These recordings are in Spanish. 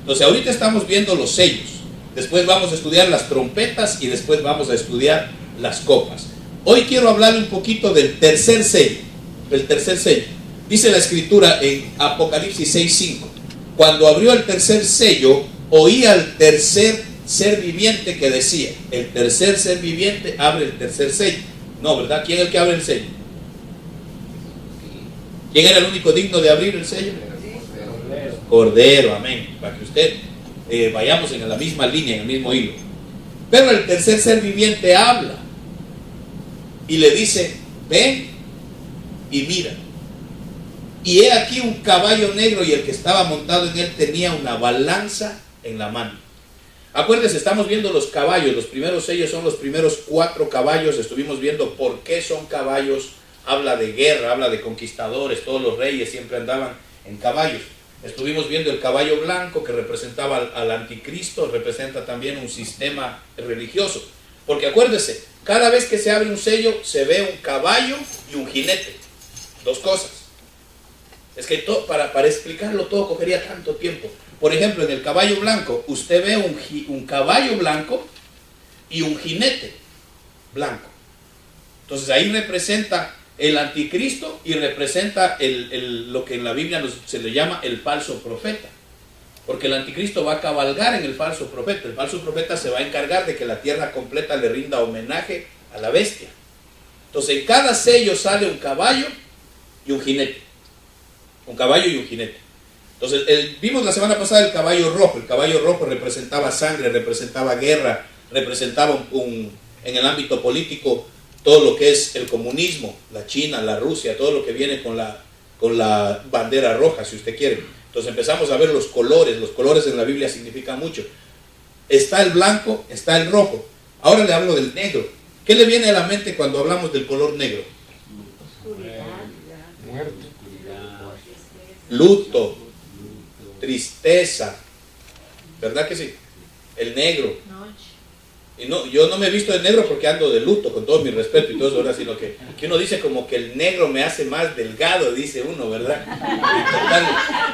Entonces ahorita estamos viendo los sellos, después vamos a estudiar las trompetas y después vamos a estudiar las copas. Hoy quiero hablar un poquito del tercer sello. El tercer sello. Dice la escritura en Apocalipsis 6:5. Cuando abrió el tercer sello, oí al tercer ser viviente que decía, el tercer ser viviente abre el tercer sello. No, ¿verdad? ¿Quién es el que abre el sello? ¿Quién era el único digno de abrir el sello? Cordero, amén. Para que usted vayamos en la misma línea, en el mismo hilo. Pero el tercer ser viviente habla y le dice, ven y mira. Y he aquí un caballo negro, y el que estaba montado en él tenía una balanza en la mano. Acuérdense, estamos viendo los caballos. Los primeros sellos son los primeros 4 caballos. Estuvimos viendo por qué son caballos. Habla de guerra, habla de conquistadores. Todos los reyes siempre andaban en caballos. Estuvimos viendo el caballo blanco, que representaba al anticristo. Representa también un sistema religioso. Porque acuérdese, cada vez que se abre un sello, se ve un caballo y un jinete. 2 cosas. Es que para explicarlo todo cogería tanto tiempo. Por ejemplo, en el caballo blanco, usted ve un caballo blanco y un jinete blanco. Entonces ahí representa el anticristo y representa lo que en la Biblia se le llama el falso profeta. Porque el anticristo va a cabalgar en el falso profeta. El falso profeta se va a encargar de que la tierra completa le rinda homenaje a la bestia. Entonces en cada sello sale un caballo y un jinete. Un caballo y un jinete. Entonces vimos la semana pasada el caballo rojo. El caballo rojo representaba sangre, representaba guerra, representaba en el ámbito político todo lo que es el comunismo, la China, la Rusia, todo lo que viene con la bandera roja, si usted quiere. Entonces empezamos a ver los colores. Los colores en la Biblia significan mucho. Está el blanco, está el rojo. Ahora le hablo del negro. ¿Qué le viene a la mente cuando hablamos del color negro? Muerte. Luto, tristeza, ¿verdad que sí? El negro. Y no, yo no me he visto de negro porque ando de luto, con todo mi respeto y todo eso, ¿verdad? Sino que uno dice como que el negro me hace más delgado, dice uno, ¿verdad?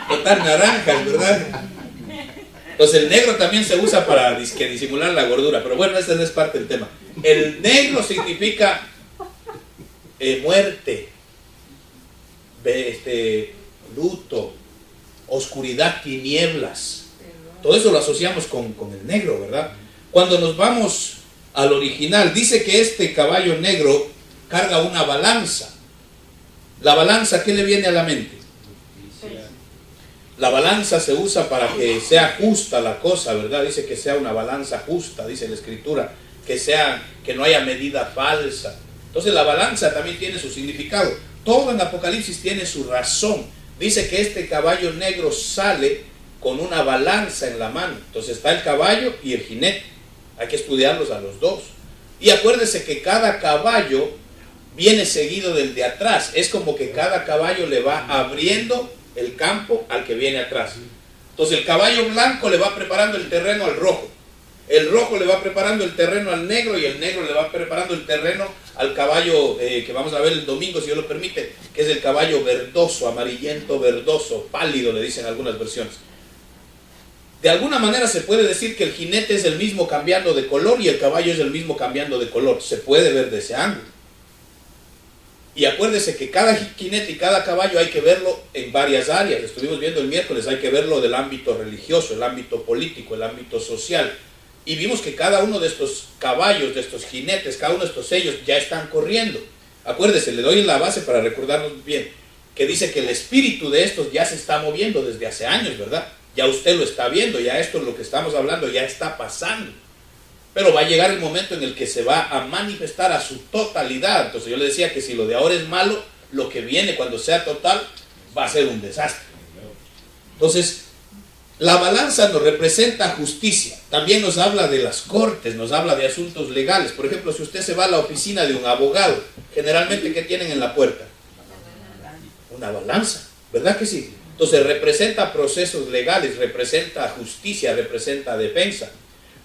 Total naranjas, ¿verdad? Entonces el negro también se usa para disimular la gordura, pero bueno, ese no es parte del tema. El negro significa muerte, luto, oscuridad, tinieblas. Todo eso lo asociamos con el negro, ¿verdad? Cuando nos vamos al original, dice que este caballo negro carga una balanza. La balanza, ¿qué le viene a la mente? La balanza se usa para que sea justa la cosa, ¿verdad? Dice que sea una balanza justa, dice la escritura, que no haya medida falsa. Entonces la balanza también tiene su significado. Todo en Apocalipsis tiene su razón. Dice que este caballo negro sale con una balanza en la mano. Entonces está el caballo y el jinete. Hay que estudiarlos a los dos. Y acuérdese que cada caballo viene seguido del de atrás. Es como que cada caballo le va abriendo el campo al que viene atrás. Entonces el caballo blanco le va preparando el terreno al rojo. El rojo le va preparando el terreno al negro y el negro le va preparando el terreno al caballo que vamos a ver el domingo, si Dios lo permite, que es el caballo verdoso, amarillento, verdoso, pálido, le dicen algunas versiones. De alguna manera se puede decir que el jinete es el mismo cambiando de color y el caballo es el mismo cambiando de color. Se puede ver de ese ángulo. Y acuérdese que cada jinete y cada caballo hay que verlo en varias áreas. Estuvimos viendo el miércoles, hay que verlo del ámbito religioso, el ámbito político, el ámbito social. Y vimos que cada uno de estos caballos, de estos jinetes, cada uno de estos sellos ya están corriendo. Acuérdese, le doy la base para recordarnos bien, que dice que el espíritu de estos ya se está moviendo desde hace años, ¿verdad? Ya usted lo está viendo, ya esto es lo que estamos hablando, ya está pasando. Pero va a llegar el momento en el que se va a manifestar a su totalidad. Entonces yo le decía que si lo de ahora es malo, lo que viene cuando sea total va a ser un desastre. Entonces, la balanza nos representa justicia. También nos habla de las cortes, nos habla de asuntos legales. Por ejemplo, si usted se va a la oficina de un abogado, generalmente, ¿qué tienen en la puerta? Una balanza, ¿verdad que sí? Entonces representa procesos legales, representa justicia, representa defensa.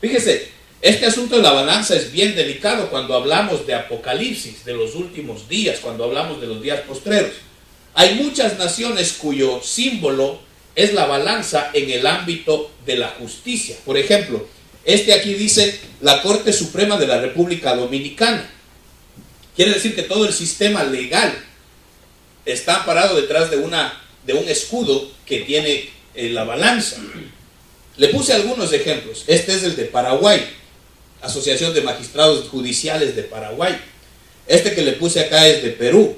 Fíjese, este asunto de la balanza es bien delicado cuando hablamos de Apocalipsis, de los últimos días, cuando hablamos de los días postreros. Hay muchas naciones cuyo símbolo es la balanza en el ámbito de la justicia. Por ejemplo, este aquí dice la Corte Suprema de la República Dominicana. Quiere decir que todo el sistema legal está parado detrás de un escudo que tiene la balanza. Le puse algunos ejemplos. Este es el de Paraguay, Asociación de Magistrados Judiciales de Paraguay. Este que le puse acá es de Perú.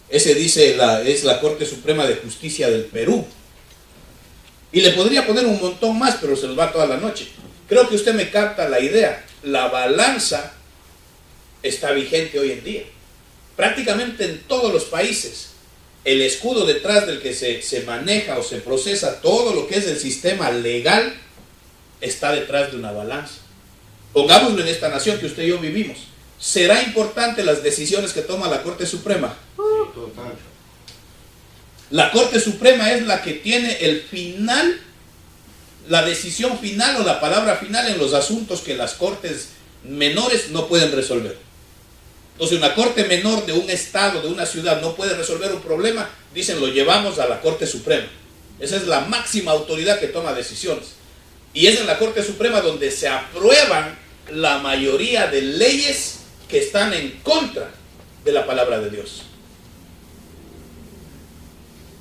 Ese dice es la Corte Suprema de Justicia del Perú. Y le podría poner un montón más, pero se nos va toda la noche. Creo que usted me capta la idea. La balanza está vigente hoy en día. Prácticamente en todos los países, el escudo detrás del que se maneja o se procesa todo lo que es el sistema legal está detrás de una balanza. Pongámoslo en esta nación que usted y yo vivimos. ¿Será importante las decisiones que toma la Corte Suprema? Total. La Corte Suprema es la que tiene el final, la decisión final o la palabra final en los asuntos que las cortes menores no pueden resolver. Entonces, una corte menor de un estado, de una ciudad, no puede resolver un problema, dicen, lo llevamos a la Corte Suprema. Esa es la máxima autoridad que toma decisiones. Y es en la Corte Suprema donde se aprueban la mayoría de leyes que están en contra de la palabra de Dios.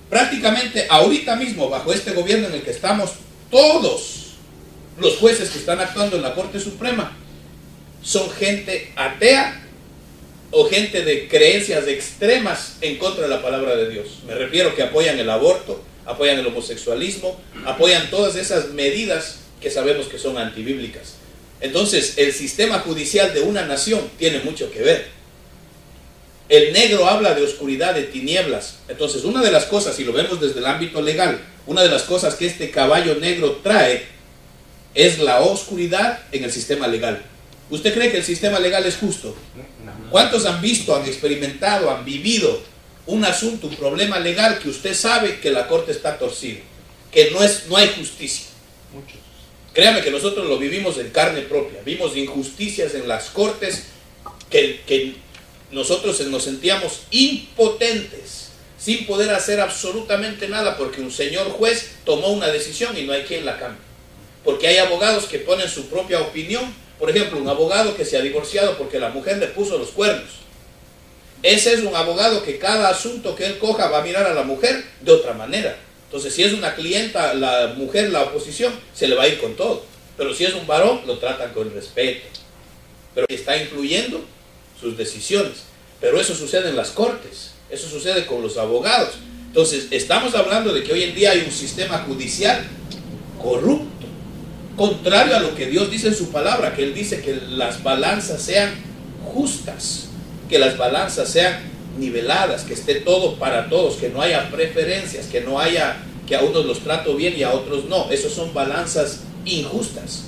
Prácticamente ahorita mismo, bajo este gobierno en el que estamos, todos los jueces que están actuando en la Corte Suprema son gente atea o gente de creencias extremas en contra de la palabra de Dios. Me refiero que apoyan el aborto, apoyan el homosexualismo, apoyan todas esas medidas que sabemos que son antibíblicas. Entonces, el sistema judicial de una nación tiene mucho que ver. El negro habla de oscuridad, de tinieblas. Entonces, una de las cosas, si lo vemos desde el ámbito legal, una de las cosas que este caballo negro trae es la oscuridad en el sistema legal. ¿Usted cree que el sistema legal es justo? ¿Cuántos han visto, han experimentado, han vivido un asunto, un problema legal que usted sabe que la corte está torcida, que no hay justicia? Muchos. Créame que nosotros lo vivimos en carne propia. Vimos injusticias en las cortes que nosotros nos sentíamos impotentes, sin poder hacer absolutamente nada, porque un señor juez tomó una decisión y no hay quien la cambie. Porque hay abogados que ponen su propia opinión. Por ejemplo, un abogado que se ha divorciado porque la mujer le puso los cuernos. Ese es un abogado que cada asunto que él coja va a mirar a la mujer de otra manera. Entonces, si es una clienta, la mujer, la oposición, se le va a ir con todo. Pero si es un varón, lo tratan con respeto. Pero está influyendo sus decisiones. Pero eso sucede en las cortes. Eso sucede con los abogados. Entonces, estamos hablando de que hoy en día hay un sistema judicial corrupto. Contrario a lo que Dios dice en su palabra, que Él dice que las balanzas sean justas, que las balanzas sean niveladas, que esté todo para todos, que no haya preferencias, que no haya que a unos los trato bien y a otros no. Esos son balanzas injustas.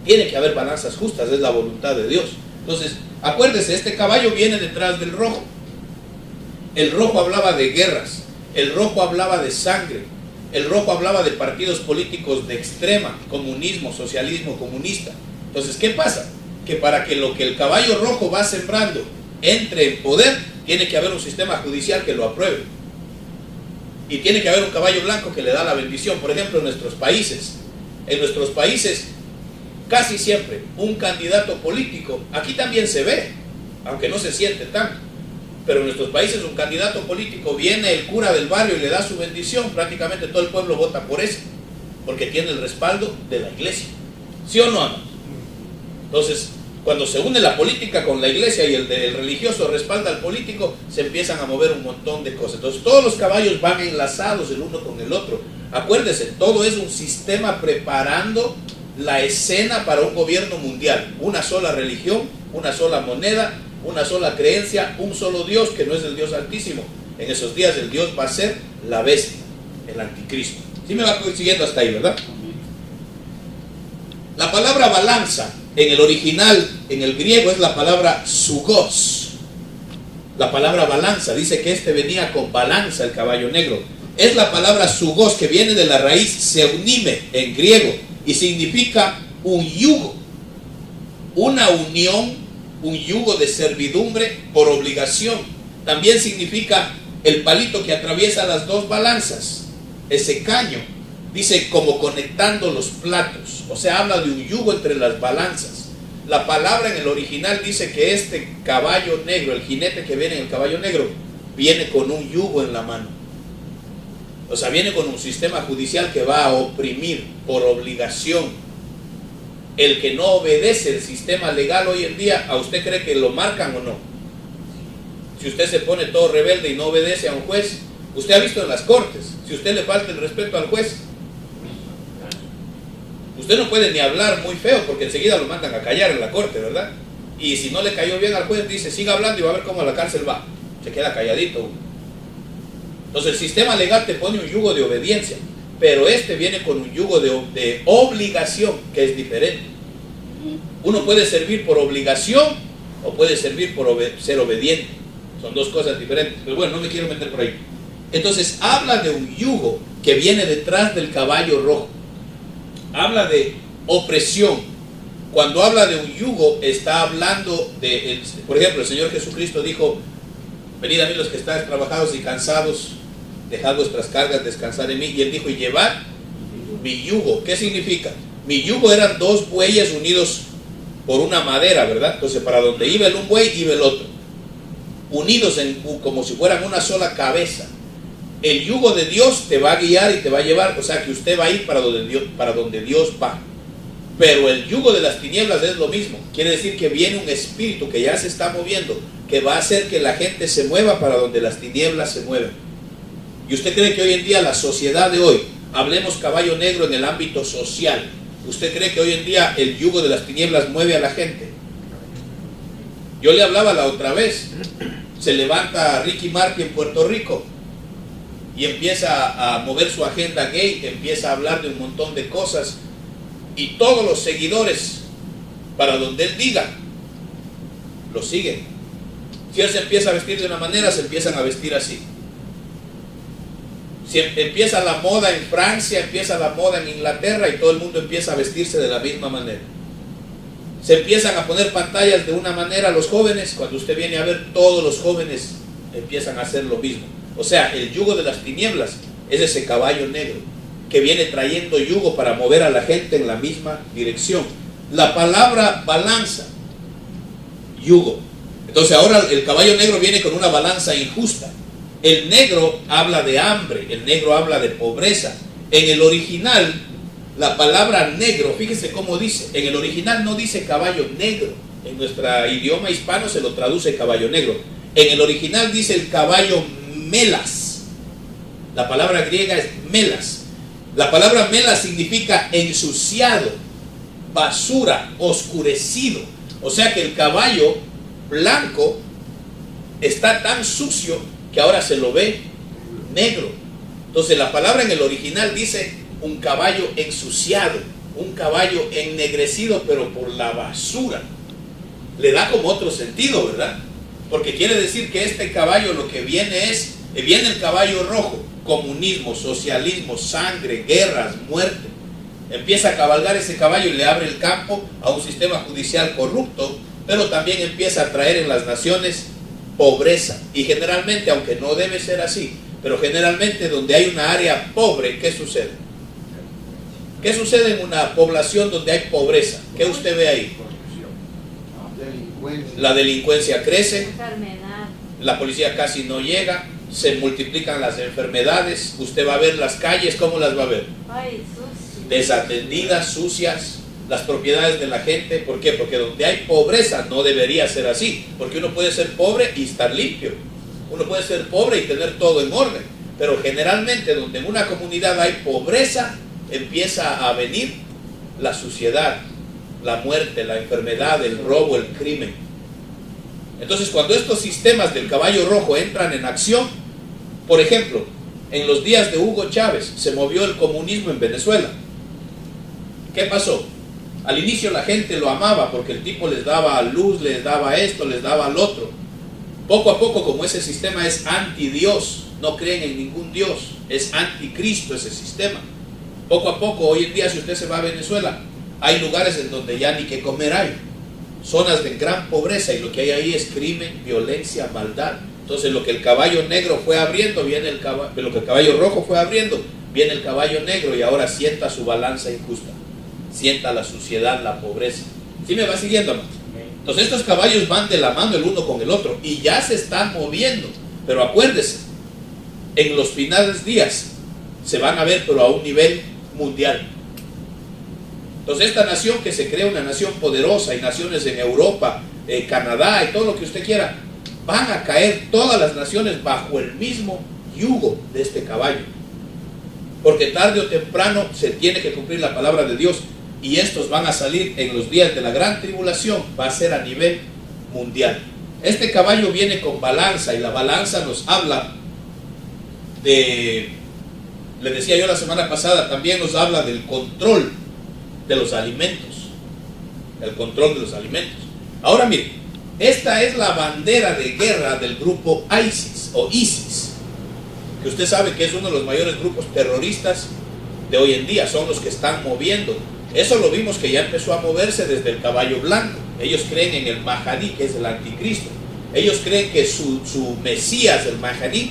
Tiene que haber balanzas justas, es la voluntad de Dios. Entonces, acuérdese, este caballo viene detrás del rojo. El rojo hablaba de guerras, el rojo hablaba de sangre, el rojo hablaba de partidos políticos de extrema, comunismo, socialismo, comunista. Entonces, ¿qué pasa? Que para que lo que el caballo rojo va sembrando entre en poder, tiene que haber un sistema judicial que lo apruebe. Y tiene que haber un caballo blanco que le da la bendición. Por ejemplo, en nuestros países, casi siempre un candidato político, aquí también se ve, aunque no se siente tanto, pero en nuestros países un candidato político, viene el cura del barrio y le da su bendición, prácticamente todo el pueblo vota por eso, porque tiene el respaldo de la iglesia. ¿Sí o no? Entonces, cuando se une la política con la iglesia y el religioso respalda al político, se empiezan a mover un montón de cosas. Entonces, todos los caballos van enlazados el uno con el otro. Acuérdese, todo es un sistema preparando la escena para un gobierno mundial. Una sola religión, una sola moneda, una sola creencia, un solo Dios que no es el Dios Altísimo. En esos días el Dios va a ser la bestia, el anticristo. ¿Sí me va siguiendo hasta ahí, verdad? La palabra balanza en el original, en el griego, es la palabra sugos. La palabra balanza, dice que este venía con balanza, el caballo negro. Es la palabra sugos, que viene de la raíz seunime en griego y significa un yugo, una unión, un yugo de servidumbre por obligación. También significa el palito que atraviesa las dos balanzas, ese caño. dice como conectando los platos, o sea, habla de un yugo entre las balanzas. La palabra en el original dice que este caballo negro, el jinete que viene en el caballo negro, viene con un yugo en la mano. O sea, viene con un sistema judicial que va a oprimir por obligación. El que no obedece el sistema legal hoy en día, ¿a usted cree que lo marcan o no? Si usted se pone todo rebelde y no obedece a un juez, usted ha visto en las cortes, si usted le falta el respeto al juez, usted no puede ni hablar muy feo porque enseguida lo mandan a callar en la corte, ¿verdad? Y si no le cayó bien al juez, dice, siga hablando y va a ver cómo a la cárcel va. Se queda calladito. Entonces el sistema legal te pone un yugo de obediencia, pero este viene con un yugo de obligación, que es diferente. Uno puede servir por obligación o puede servir por ser obediente. Son dos cosas diferentes. Pero bueno, no me quiero meter por ahí. Entonces habla de un yugo que viene detrás del caballo rojo. Habla de opresión. Cuando habla de un yugo, está hablando de, por ejemplo, el Señor Jesucristo dijo, venid a mí los que estáis trabajados y cansados, dejad vuestras cargas, descansar en mí. Y él dijo, y llevad mi yugo. ¿Qué significa? Mi yugo eran dos bueyes unidos por una madera, ¿verdad? Entonces para donde iba el un buey, iba el otro, unidos como si fueran una sola cabeza. El yugo de Dios te va a guiar y te va a llevar, o sea que usted va a ir para donde Dios va. Pero el yugo de las tinieblas es lo mismo. Quiere decir que viene un espíritu que ya se está moviendo, que va a hacer que la gente se mueva para donde las tinieblas se mueven. ¿Y usted cree que hoy en día la sociedad de hoy, hablemos caballo negro en el ámbito social, usted cree que hoy en día el yugo de las tinieblas mueve a la gente? Yo le hablaba la otra vez, se levanta Ricky Martin en Puerto Rico y empieza a mover su agenda gay, empieza a hablar de un montón de cosas y todos los seguidores, para donde él diga, lo siguen. Si él se empieza a vestir de una manera, se empiezan a vestir así. Si empieza la moda en Francia, empieza la moda en Inglaterra y todo el mundo empieza a vestirse de la misma manera. Se empiezan a poner pantallas de una manera los jóvenes, cuando usted viene a ver, todos los jóvenes empiezan a hacer lo mismo. O sea, el yugo de las tinieblas es ese caballo negro que viene trayendo yugo para mover a la gente en la misma dirección. La palabra balanza, yugo. Entonces ahora el caballo negro viene con una balanza injusta. El negro habla de hambre, el negro habla de pobreza. En el original, la palabra negro, fíjese cómo dice, en el original no dice caballo negro. En nuestro idioma hispano se lo traduce caballo negro. En el original dice el caballo melas. La palabra griega es melas. La palabra melas significa ensuciado, basura, oscurecido. O sea que el caballo blanco está tan sucio que ahora se lo ve negro. Entonces la palabra en el original dice un caballo ensuciado, un caballo ennegrecido, pero por la basura. Le da como otro sentido, ¿verdad? Porque quiere decir que este caballo lo que viene es, viene el caballo rojo, comunismo, socialismo, sangre, guerras, muerte. Empieza a cabalgar ese caballo y le abre el campo a un sistema judicial corrupto, pero también empieza a traer en las naciones pobreza. Y generalmente, aunque no debe ser así, pero generalmente donde hay una área pobre, ¿qué sucede? ¿Qué sucede en una población donde hay pobreza? ¿Qué usted ve ahí? La delincuencia crece, la policía casi no llega, se multiplican las enfermedades. Usted va a ver las calles, ¿cómo las va a ver? Desatendidas, sucias, las propiedades de la gente. ¿Por qué? Porque donde hay pobreza no debería ser así, porque uno puede ser pobre y estar limpio, uno puede ser pobre y tener todo en orden, pero generalmente donde en una comunidad hay pobreza empieza a venir la suciedad, la muerte, la enfermedad, el robo, el crimen. Entonces cuando estos sistemas del caballo rojo entran en acción, por ejemplo, en los días de Hugo Chávez se movió el comunismo en Venezuela. ¿Qué pasó? Al inicio la gente lo amaba porque el tipo les daba luz, les daba esto, les daba lo otro. Poco a poco, como ese sistema es anti-Dios, no creen en ningún Dios, es anticristo ese sistema. Poco a poco, hoy en día si usted se va a Venezuela, hay lugares en donde ya ni que comer hay, zonas de gran pobreza, y lo que hay ahí es crimen, violencia, maldad. Entonces lo que el caballo negro fue abriendo, lo que el caballo rojo fue abriendo, Viene el caballo negro y ahora sienta su balanza injusta, sienta la suciedad, la pobreza. ¿Sí me va siguiendo, hermano? Entonces estos caballos van de la mano el uno con el otro y ya se están moviendo. Pero acuérdese, en los finales días se van a ver, pero a un nivel mundial. Entonces esta nación que se crea una nación poderosa, y naciones en Europa, Canadá y todo lo que usted quiera, van a caer todas las naciones bajo el mismo yugo de este caballo. Porque tarde o temprano se tiene que cumplir la palabra de Dios, y estos van a salir en los días de la gran tribulación. Va a ser a nivel mundial. Este caballo viene con balanza, y la balanza nos habla de, le decía yo la semana pasada, también nos habla del control de los alimentos. El control de los alimentos. Ahora mire, esta es la bandera de guerra del grupo ISIS o ISIS, que usted sabe que es uno de los mayores grupos terroristas de hoy en día. Son los que están moviendo. Eso lo vimos que ya empezó a moverse desde el caballo blanco. Ellos creen en el Mahdi, que es el anticristo. Ellos creen que su Mesías, el Mahdi,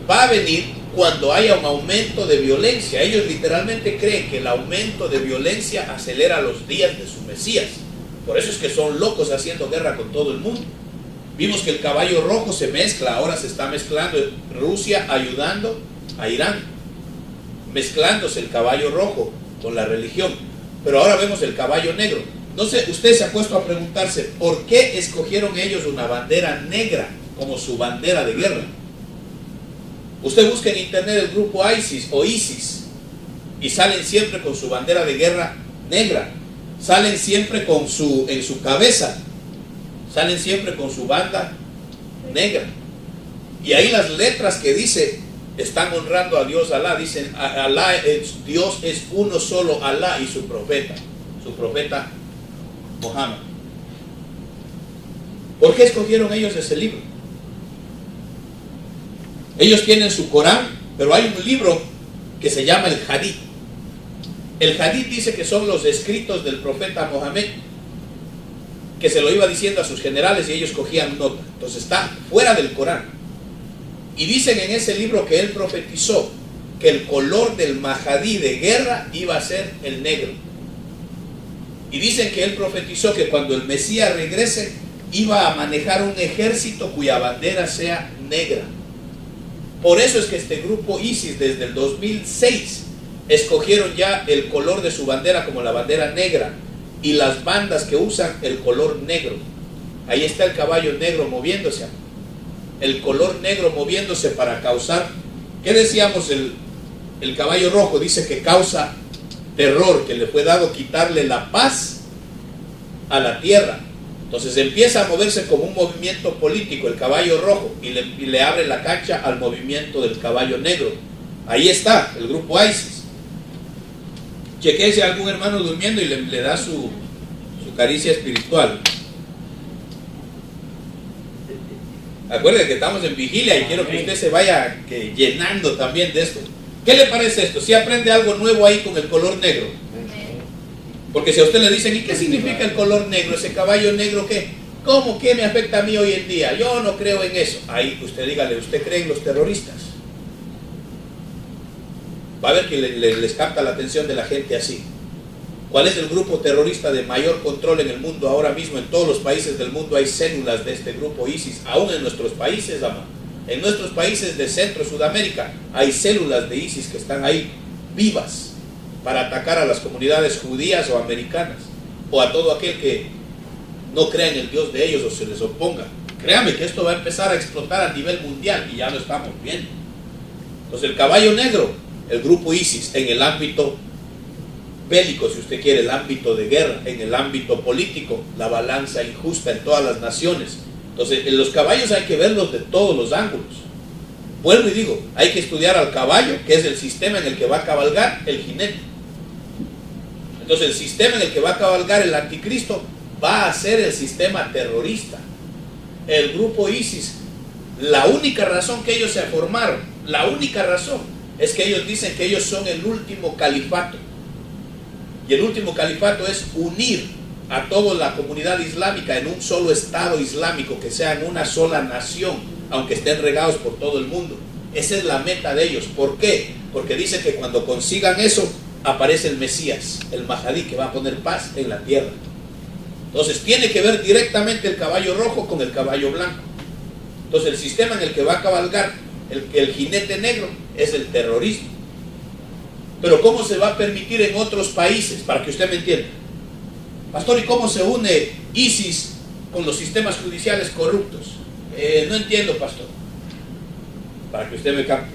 va a venir cuando haya un aumento de violencia. Ellos literalmente creen que el aumento de violencia acelera los días de su Mesías. Por eso es que son locos haciendo guerra con todo el mundo. Vimos que el caballo rojo se mezcla, ahora se está mezclando Rusia ayudando a Irán, mezclándose el caballo rojo con la religión. Pero ahora vemos el caballo negro. No sé, usted se ha puesto a preguntarse por qué escogieron ellos una bandera negra como su bandera de guerra. Usted busca en internet el grupo ISIS o ISIS y salen siempre con su bandera de guerra negra. Salen siempre en su cabeza, salen siempre con su banda negra. Y ahí las letras que dice, están honrando a Dios Alá. Dicen, Alá es, Dios es uno solo, Alá y su profeta Muhammad. ¿Por qué escogieron ellos ese libro? Ellos tienen su Corán, pero hay un libro que se llama el Hadith. El Hadith dice que son los escritos del profeta Mohammed, que se lo iba diciendo a sus generales y ellos cogían nota. Entonces está fuera del Corán. Y dicen en ese libro que él profetizó que el color del Mahdi de guerra iba a ser el negro. Y dicen que él profetizó que cuando el Mesías regrese iba a manejar un ejército cuya bandera sea negra. Por eso es que este grupo ISIS desde el 2006 escogieron ya el color de su bandera como la bandera negra, y las bandas que usan el color negro. Ahí está el caballo negro moviéndose, el color negro moviéndose para causar, ¿qué decíamos? El caballo rojo dice que causa terror, que le fue dado quitarle la paz a la tierra. Entonces empieza a moverse como un movimiento político el caballo rojo, y le abre la cancha al movimiento del caballo negro. Ahí está el grupo ISIS. Chequee si hay algún hermano durmiendo y le da su caricia espiritual. Acuérdense que estamos en vigilia y quiero que usted se vaya llenando también de esto. ¿Qué le parece esto? Si aprende algo nuevo ahí con el color negro. Porque si a usted le dicen, ¿y qué significa el color negro? ¿Ese caballo negro qué? ¿Cómo? ¿Qué me afecta a mí hoy en día? Yo no creo en eso. Ahí usted dígale, ¿usted cree en los terroristas? Va a ver que les capta la atención de la gente así. ¿Cuál es el grupo terrorista de mayor control en el mundo ahora mismo? En todos los países del mundo hay células de este grupo ISIS. Aún en nuestros países, en nuestros países de Centro, Sudamérica, hay células de ISIS que están ahí vivas para atacar a las comunidades judías o americanas, o a todo aquel que no crea en el Dios de ellos o se les oponga. Créame que esto va a empezar a explotar a nivel mundial y ya lo estamos viendo. Entonces el caballo negro, el grupo ISIS, en el ámbito bélico, si usted quiere, el ámbito de guerra, en el ámbito político, la balanza injusta en todas las naciones. Entonces, en los caballos hay que verlos de todos los ángulos. Vuelvo y digo, hay que estudiar al caballo, que es el sistema en el que va a cabalgar el jinete. Entonces, el sistema en el que va a cabalgar el anticristo va a ser el sistema terrorista. El grupo ISIS, la única razón que ellos se formaron, la única razón, es que ellos dicen que ellos son el último califato. Y el último califato es unir a toda la comunidad islámica en un solo estado islámico, que sea en una sola nación, aunque estén regados por todo el mundo. Esa es la meta de ellos. ¿Por qué? porque dice que cuando consigan eso, aparece el Mesías, el Mahadí, que va a poner paz en la tierra. Entonces tiene que ver directamente el caballo rojo con el caballo blanco. Entonces el sistema en el que va a cabalgar el jinete negro es el terrorismo. Pero ¿cómo se va a permitir en otros países? Para que usted me entienda. Pastor, ¿y cómo se une ISIS con los sistemas judiciales corruptos? No entiendo, pastor. Para que usted me capte.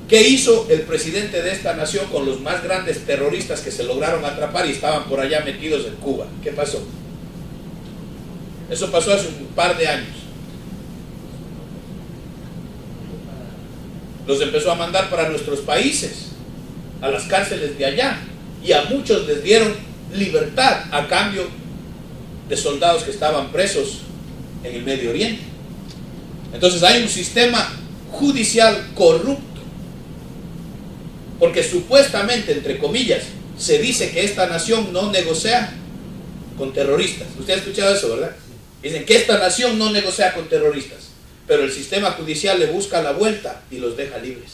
¿Qué hizo el presidente de esta nación con los más grandes terroristas que se lograron atrapar y estaban por allá metidos en Cuba? ¿Qué pasó? Eso pasó hace un par de años. Los empezó a mandar para nuestros países, a las cárceles de allá, y a muchos les dieron libertad a cambio de soldados que estaban presos en el Medio Oriente. Entonces hay un sistema judicial corrupto, porque supuestamente, entre comillas, se dice que esta nación no negocia con terroristas. Usted ha escuchado eso, ¿verdad? Dicen que esta nación no negocia con terroristas, pero el sistema judicial le busca la vuelta y los deja libres.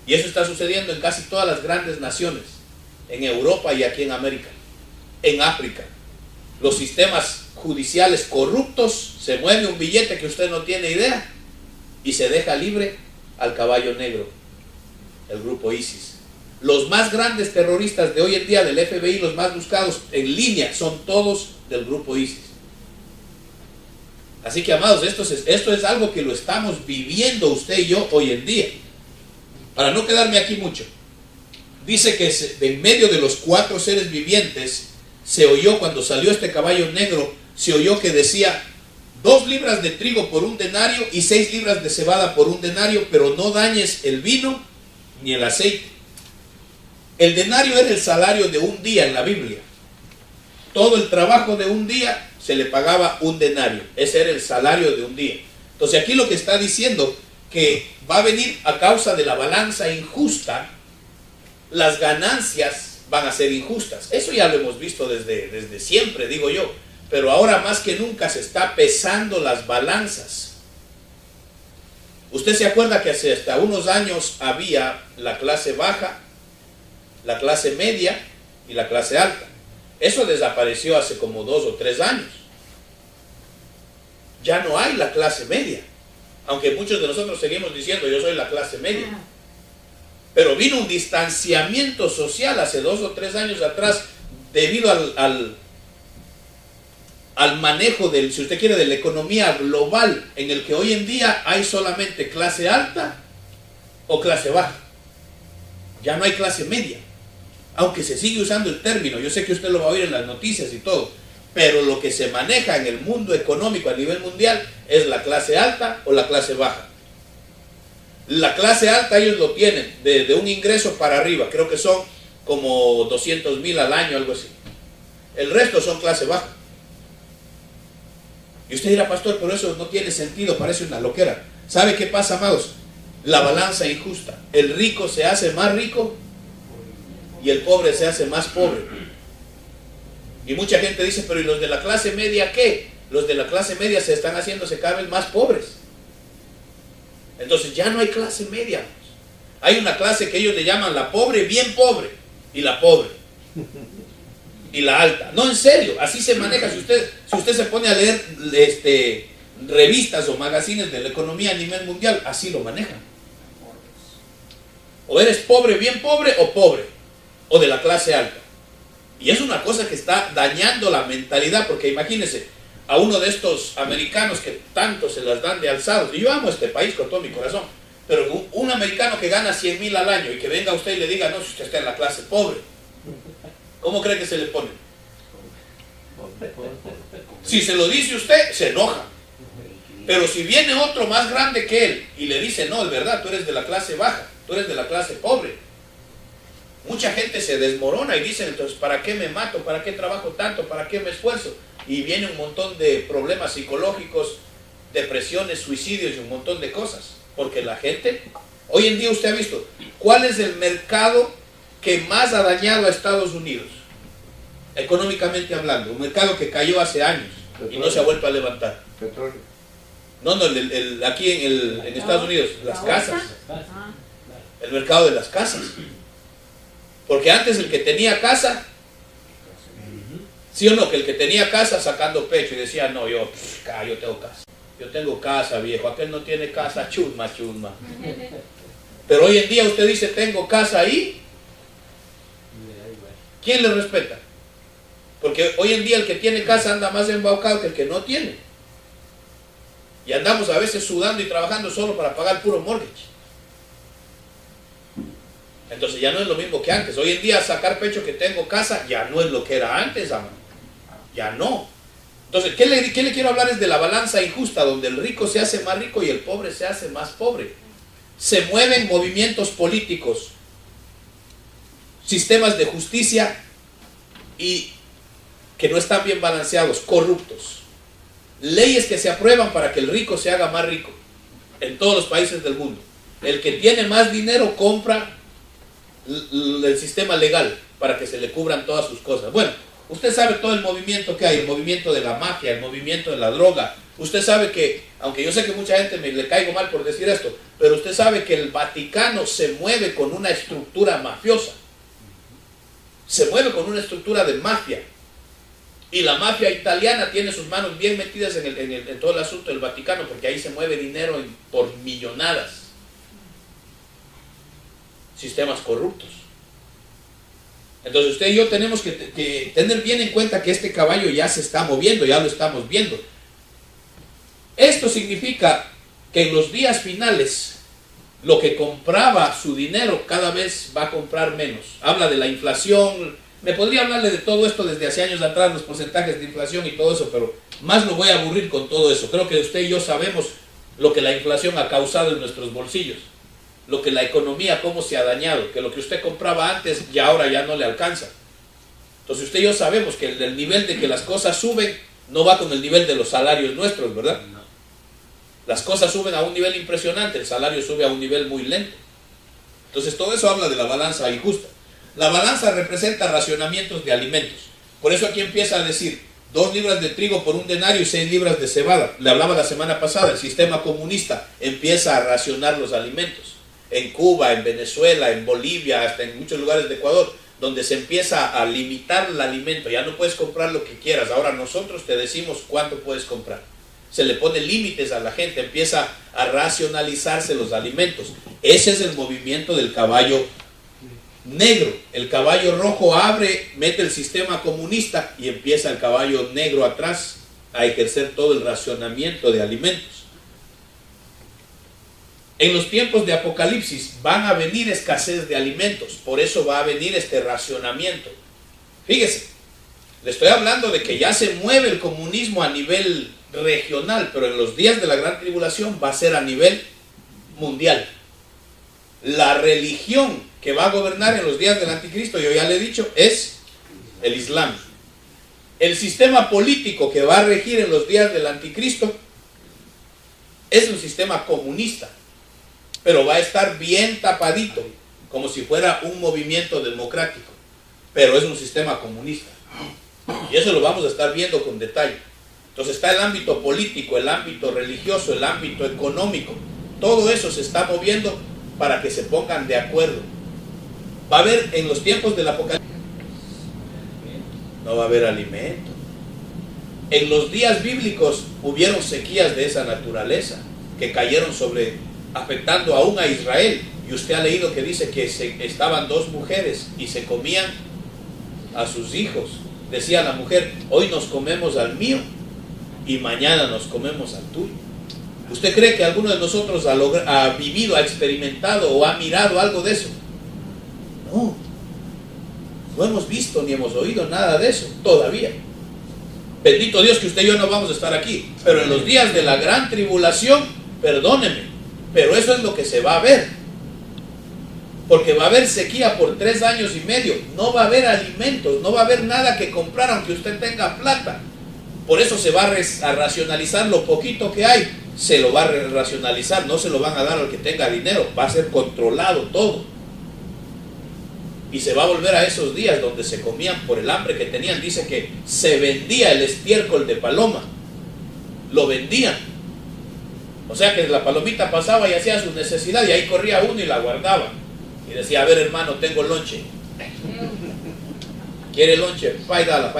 Y eso está sucediendo en casi todas las grandes naciones, en Europa y aquí en América, en África. Los sistemas judiciales corruptos, se mueve un billete que usted no tiene idea y se deja libre al caballo negro, el grupo ISIS. Los más grandes terroristas de hoy en día del FBI, los más buscados en línea, son todos del grupo ISIS. Así que, amados, esto es algo que lo estamos viviendo usted y yo hoy en día. Para no quedarme aquí mucho, dice que en medio de los 4 seres vivientes se oyó, cuando salió este caballo negro, se oyó que decía 2 libras de trigo por 1 denario y 6 libras de cebada por 1 denario, pero no dañes el vino ni el aceite. El denario era el salario de un día en la Biblia. Todo el trabajo de un día se le pagaba 1 denario. Ese era el salario de un día. Entonces aquí lo que está diciendo, que va a venir a causa de la balanza injusta, las ganancias van a ser injustas. Eso ya lo hemos visto desde siempre, digo yo. Pero ahora más que nunca se está pesando las balanzas. Usted se acuerda que hace hasta unos años había la clase baja, la clase media y la clase alta. Eso desapareció hace como 2 o 3 años. Ya no hay la clase media. Aunque muchos de nosotros seguimos diciendo, yo soy la clase media. Pero vino un distanciamiento social hace 2 o 3 años atrás, debido al manejo del, si usted quiere, de la economía global, en el que hoy en día hay solamente clase alta o clase baja. Ya no hay clase media. Aunque se sigue usando el término, yo sé que usted lo va a oír en las noticias y todo, pero lo que se maneja en el mundo económico a nivel mundial es la clase alta o la clase baja. La clase alta ellos lo tienen de un ingreso para arriba, creo que son como 200,000 al año, algo así. El resto son clase baja. Y usted dirá, pastor, pero eso no tiene sentido, parece una loquera. ¿Sabe qué pasa, amados? La balanza injusta. El rico se hace más rico y el pobre se hace más pobre. Y mucha gente dice, pero ¿y los de la clase media qué? Los de la clase media se están haciéndose cada vez más pobres. Entonces ya no hay clase media. Hay una clase que ellos le llaman la pobre, bien pobre, y la pobre, y la alta. No, en serio, así se maneja. Si usted se pone a leer revistas o magazines de la economía a nivel mundial, así lo manejan. O eres pobre, bien pobre, o pobre, o de la clase alta. Y es una cosa que está dañando la mentalidad, porque imagínense a uno de estos americanos que tanto se las dan de alzados, y yo amo este país con todo mi corazón, pero un americano que gana 100,000 al año y que venga usted y le diga, no, si usted está en la clase pobre, ¿cómo cree que se le pone? Si se lo dice usted, se enoja. Pero si viene otro más grande que él y le dice, no, es verdad, tú eres de la clase baja, tú eres de la clase pobre, mucha gente se desmorona y dice, entonces, ¿para qué me mato? ¿Para qué trabajo tanto? ¿Para qué me esfuerzo? Y viene un montón de problemas psicológicos, depresiones, suicidios y un montón de cosas. Porque la gente, hoy en día usted ha visto, ¿cuál es el mercado que más ha dañado a Estados Unidos? Económicamente hablando, un mercado que cayó hace años y no se ha vuelto a levantar. Petróleo. No, aquí en Estados Unidos, las casas. El mercado de las casas. Porque antes el que tenía casa, ¿sí o no? Que el que tenía casa sacando pecho y decía, no, yo tengo casa. Yo tengo casa, viejo. Aquel no tiene casa, chusma, chusma. Pero hoy en día usted dice, tengo casa ahí. ¿Quién le respeta? Porque hoy en día el que tiene casa anda más embaucado que el que no tiene. Y andamos a veces sudando y trabajando solo para pagar puro mortgage. Entonces ya no es lo mismo que antes. Hoy en día sacar pecho que tengo casa ya no es lo que era antes, amor. Ya no. Entonces, ¿qué le quiero hablar? Es de la balanza injusta, donde el rico se hace más rico y el pobre se hace más pobre. Se mueven movimientos políticos, sistemas de justicia y que no están bien balanceados, corruptos. Leyes que se aprueban para que el rico se haga más rico en todos los países del mundo. El que tiene más dinero compra el sistema legal para que se le cubran todas sus cosas. Bueno, usted sabe todo el movimiento que hay, el movimiento de la mafia, el movimiento de la droga. Usted sabe que, aunque yo sé que mucha gente le caigo mal por decir esto, pero usted sabe que el Vaticano se mueve con una estructura mafiosa. Se mueve con una estructura de mafia. Y la mafia italiana tiene sus manos bien metidas en todo el asunto del Vaticano, porque ahí se mueve dinero por millonadas. Sistemas corruptos. Entonces usted y yo tenemos que tener bien en cuenta que este caballo ya se está moviendo, ya lo estamos viendo. Esto significa que en los días finales, lo que compraba su dinero cada vez va a comprar menos. Habla de la inflación. Me podría hablarle de todo esto desde hace años atrás, los porcentajes de inflación y todo eso, pero más lo voy a aburrir con todo eso. Creo que usted y yo sabemos lo que la inflación ha causado en nuestros bolsillos, lo que la economía, cómo se ha dañado, que lo que usted compraba antes ya ahora ya no le alcanza. Entonces usted y yo sabemos que el nivel de que las cosas suben no va con el nivel de los salarios nuestros, ¿verdad? Las cosas suben a un nivel impresionante, el salario sube a un nivel muy lento. Entonces todo eso habla de la balanza injusta. La balanza representa racionamientos de alimentos. Por eso aquí empieza a decir 2 libras de trigo por 1 denario y 6 libras de cebada. Le hablaba la semana pasada, el sistema comunista empieza a racionar los alimentos. En Cuba, en Venezuela, en Bolivia, hasta en muchos lugares de Ecuador, donde se empieza a limitar el alimento. Ya no puedes comprar lo que quieras. Ahora nosotros te decimos cuánto puedes comprar. Se le pone límites a la gente, empieza a racionalizarse los alimentos. Ese es el movimiento del caballo negro. El caballo rojo abre, mete el sistema comunista y empieza el caballo negro atrás a ejercer todo el racionamiento de alimentos. En los tiempos de Apocalipsis van a venir escasez de alimentos, por eso va a venir este racionamiento. Fíjese, le estoy hablando de que ya se mueve el comunismo a nivel regional, pero en los días de la gran tribulación va a ser a nivel mundial. La religión que va a gobernar en los días del anticristo, yo ya le he dicho, es el Islam. El sistema político que va a regir en los días del anticristo es un sistema comunista, pero va a estar bien tapadito, como si fuera un movimiento democrático, pero es un sistema comunista. Y eso lo vamos a estar viendo con detalle. Entonces está el ámbito político, el ámbito religioso, el ámbito económico. Todo eso se está moviendo para que se pongan de acuerdo. Va a haber en los tiempos del Apocalipsis, no va a haber alimento. En los días bíblicos hubieron sequías de esa naturaleza que cayeron afectando aún a Israel. Y usted ha leído que dice que estaban 2 mujeres y se comían a sus hijos. Decía la mujer, hoy nos comemos al mío y mañana nos comemos al tuyo. ¿Usted cree que alguno de nosotros ha vivido, ha experimentado o ha mirado algo de eso? No, no hemos visto ni hemos oído nada de eso todavía. Bendito Dios que usted y yo no vamos a estar aquí, pero en los días de la gran tribulación, perdóneme, pero eso es lo que se va a ver. Porque va a haber sequía por 3 años y medio, no va a haber alimentos, no va a haber nada que comprar aunque usted tenga plata. Por eso se va a racionalizar lo poquito que hay, se lo va a racionalizar, no se lo van a dar al que tenga dinero, va a ser controlado todo. Y se va a volver a esos días donde se comían por el hambre que tenían. Dice que se vendía el estiércol de paloma, lo vendían. O sea que la palomita pasaba y hacía su necesidad y ahí corría uno y la guardaba. decía, a ver hermano, tengo lonche. ¿Quiere lonche? Faidala.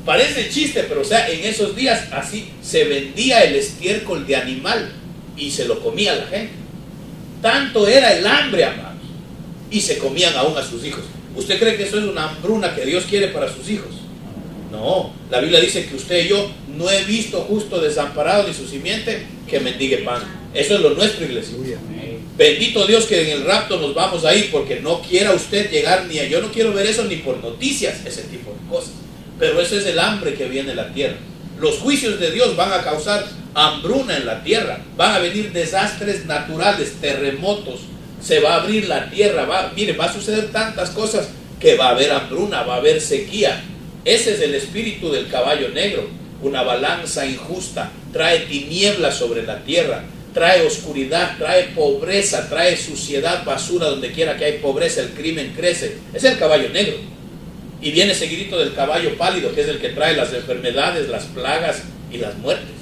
Parece chiste, pero o sea, en esos días así se vendía el estiércol de animal y se lo comía la gente. Tanto era el hambre, amados, y se comían aún a sus hijos. ¿Usted cree que eso es una hambruna que Dios quiere para sus hijos? No, la Biblia dice que usted y yo no he visto justo desamparado ni su simiente que mendigue pan. Eso es lo nuestro, iglesia. Bendito Dios que en el rapto nos vamos a ir, porque no quiera usted llegar ni a... Yo no quiero ver eso ni por noticias, ese tipo de cosas. Pero eso es el hambre que viene en la tierra. Los juicios de Dios van a causar hambruna en la tierra. Van a venir desastres naturales, terremotos. Se va a abrir la tierra. Va a suceder tantas cosas que va a haber hambruna, va a haber sequía. Ese es el espíritu del caballo negro. Una balanza injusta. Trae tinieblas sobre la tierra. Trae oscuridad, trae pobreza, trae suciedad, basura. Donde quiera que hay pobreza, el crimen crece. Es el caballo negro. Y viene seguidito del caballo pálido, que es el que trae las enfermedades, las plagas y las muertes.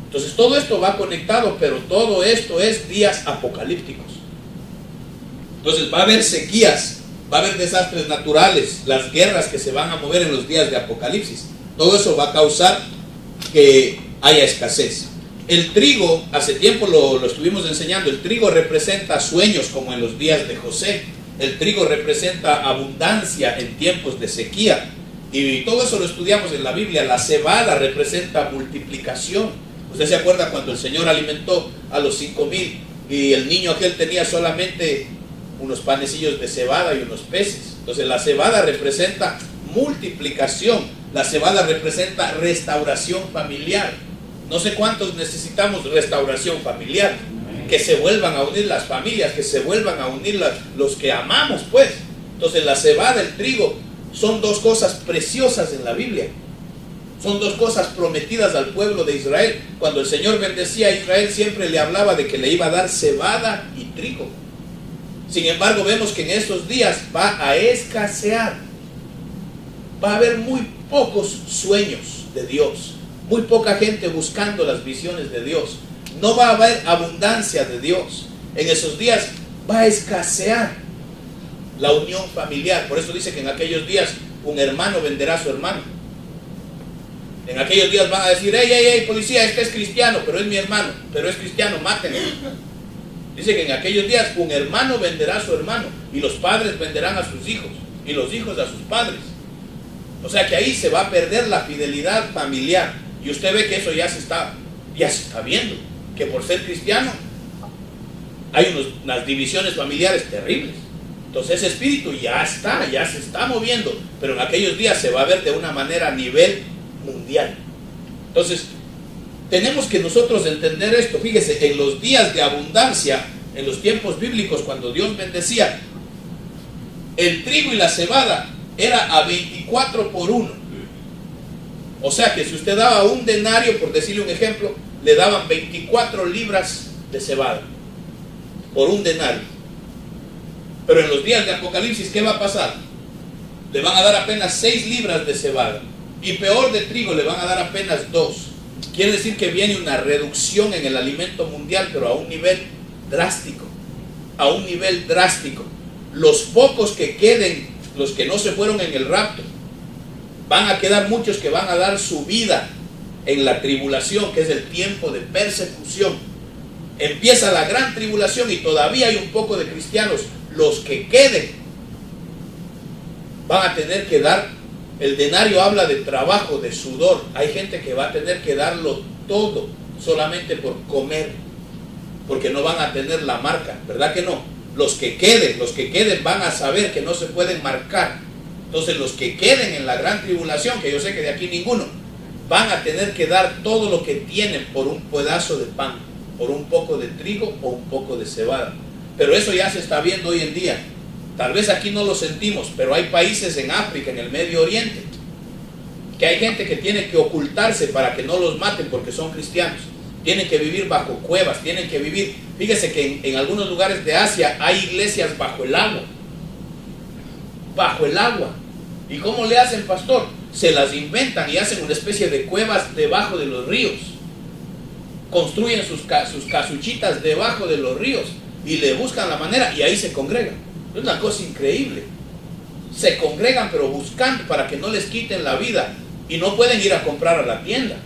Entonces todo esto va conectado, pero todo esto es días apocalípticos. Entonces va a haber sequías, va a haber desastres naturales, las guerras que se van a mover en los días de Apocalipsis. Todo eso va a causar que haya escasez. El trigo, hace tiempo lo estuvimos enseñando, el trigo representa sueños como en los días de José. El trigo representa abundancia en tiempos de sequía. Y todo eso lo estudiamos en la Biblia. La cebada representa multiplicación. Usted se acuerda cuando el Señor alimentó a los 5,000 y el niño aquel tenía solamente unos panecillos de cebada y unos peces. Entonces la cebada representa multiplicación. La cebada representa restauración familiar. No sé cuántos necesitamos restauración familiar. Que se vuelvan a unir las familias, que se vuelvan a unir los que amamos, pues. Entonces la cebada, el trigo, son dos cosas preciosas en la Biblia. Son dos cosas prometidas al pueblo de Israel. Cuando el Señor bendecía a Israel, siempre le hablaba de que le iba a dar cebada y trigo. Sin embargo, vemos que en estos días va a escasear. Va a haber muy pocos sueños de Dios. Muy poca gente buscando las visiones de Dios. No va a haber abundancia de Dios. En esos días va a escasear la unión familiar. Por eso dice que en aquellos días un hermano venderá a su hermano. En aquellos días van a decir, hey, policía, este es cristiano, pero es mi hermano, pero es cristiano, mátenlo. Dice que en aquellos días un hermano venderá a su hermano, y los padres venderán a sus hijos, y los hijos a sus padres. O sea que ahí se va a perder la fidelidad familiar. Y usted ve que eso ya se está viendo. Que por ser cristiano hay unas divisiones familiares terribles. Entonces ese espíritu ya se está moviendo, pero en aquellos días se va a ver de una manera a nivel mundial. Entonces tenemos que nosotros entender esto. Fíjese, en los días de abundancia, en los tiempos bíblicos, cuando Dios bendecía, el trigo y la cebada era a 24 por 1. O sea que si usted daba un denario, por decirle un ejemplo, le daban 24 libras de cebada por un denario. Pero en los días de Apocalipsis, ¿qué va a pasar? Le van a dar apenas 6 libras de cebada, y peor de trigo le van a dar apenas 2. Quiere decir que viene una reducción en el alimento mundial, pero a un nivel drástico. A un nivel drástico. Los pocos que queden, los que no se fueron en el rapto, van a quedar muchos que van a dar su vida en la tribulación, que es el tiempo de persecución. Empieza la gran tribulación y todavía hay un poco de cristianos. Los que queden van a tener que dar, el denario habla de trabajo, de sudor. Hay gente que va a tener que darlo todo solamente por comer, porque no van a tener la marca, ¿verdad que no? Los que queden van a saber que no se pueden marcar. Entonces los que queden en la gran tribulación, que yo sé que de aquí ninguno, van a tener que dar todo lo que tienen por un pedazo de pan, por un poco de trigo o un poco de cebada. Pero eso ya se está viendo hoy en día. Tal vez aquí no lo sentimos, pero hay países en África, en el Medio Oriente, que hay gente que tiene que ocultarse para que no los maten porque son cristianos. Tienen que vivir bajo cuevas, tienen que vivir. Fíjese que en algunos lugares de Asia hay iglesias bajo el agua. Bajo el agua. ¿Y cómo le hacen, pastor? Se las inventan y hacen una especie de cuevas debajo de los ríos. Construyen sus casuchitas debajo de los ríos. y le buscan la manera y ahí se congregan. Es una cosa increíble. Se congregan pero buscando para que no les quiten la vida y no pueden ir a comprar a la tienda.